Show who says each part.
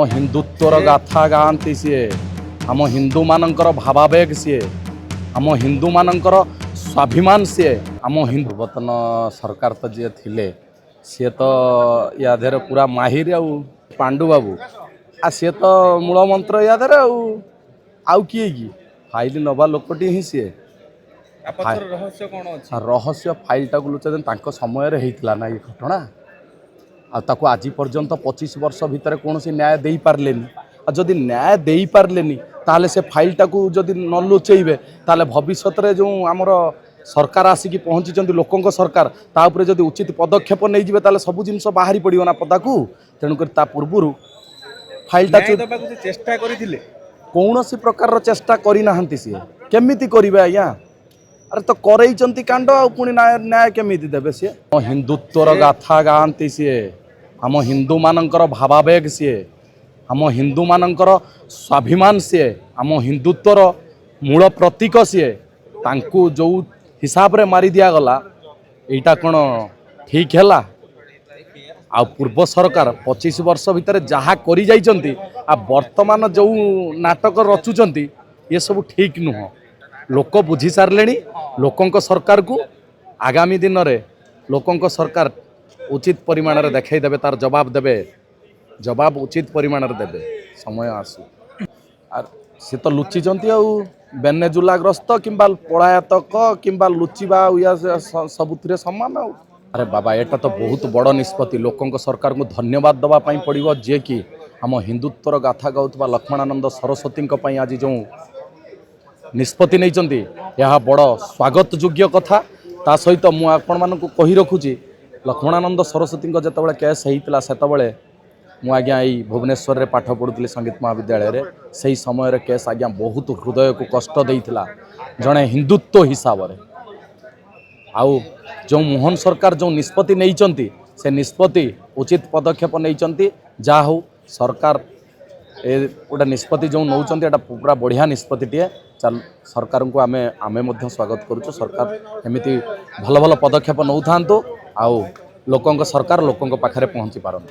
Speaker 1: हिंदुत्वर गाथा गाँति सी आम हिंदू मानकर भावावेग सी आम हिंदू मानकर स्वाभिमान सी आम हिंदू पूर्वतन सरकार तो जी थे सी तो या देहरे पूरा माहिर पांडु बाबू आ सी तो मूल मंत्र या देहरे आउ किए कि फाइल नवा लोकटी ही सी
Speaker 2: रहस्य कौन अछि
Speaker 1: रहस्य फाइल टाक लुचेन समय होता ना ये घटना आताको आज पर्यंत 25 वर्ष भितर कौन न्याय दे पारे जदि न्याय दे पारे ताले से फाइल टाकू जदि न लुचेबे ताले भविष्य में जो आमर सरकार आसिक पहुँची लोकों सरकार ताऊपर जदि उचित पदक्षेप नहीं जिवे ताले सब जिन बाहरी पड़ो ना पदाकू तेणुक पूर्व फाइलटा
Speaker 2: चेष्टा करथिले
Speaker 1: कौन प्रकार चेष्टा करना सी केमिति करेंगे आज्ञा अरे तो करई कांड पुणी न्याय केमिति देबे सी हिंदुत्वर गाथा गाँति सी आम हिंदू मानकर भावावेग सी आम हिंदू मानकर स्वाभिमान सी आम हिंदुत्वर मूल प्रतीक सी तांकू जो हिसाब रे मारी दिया गला एटा कौन ठीक है आ पूर्व सरकार 25 वर्ष भितर जहाँ करी जाइचंती आ वर्तमान जो नाटक रचुचंती ये सब ठीक नुह लोक बुझी सारे लोकों सरकार को आगामी दिन में लोकों सरकार उचित परिमाण रे देखई देबे तार जवाब देबे जवाब उचित परिमाण रे देबे समय आसू आर से तो लुचिचंती बेनेजुलाग्रस्त किंबा पलायतक किंबा लुचिबा या सबुथिरे समान अरे बाबा एटा तो बहुत बड़ निष्पत्ति लोकों सरकार को धन्यवाद दवा पड़ो जे कि आम हिंदुत्वर गाथा गाउथबा लक्ष्मणानंद सरस्वती आज जो निष्पत्ति नहीं यह बड़ स्वागत योग्य कथा ता सहित मु आपण मानक कही रखुची लक्ष्मणानंद सरस्वती जितेबाला केस होता से मु आज्ञा यही भुवनेश्वर रे पाठ पढ़ुली संगीत महाविद्यालय रे सही समय रे केस आज्ञा बहुत हृदय को कष्ट देइथिला जड़े हिंदुत्व हिसाब से आउ जो मोहन सरकार जो निष्पत्ति नहीं से निष्पत्ति उचित पदक्षेप नहीं जा हो सरकार ए गोटे निष्पत्ति जो नौ पूरा बढ़िया निष्पत्ति चल सरकार को आमे स्वागत करुँ सरकार एमती भल भल पदक्षेप नौ था आउ लोकों सरकार लोकों पाखे पहुँची पारन।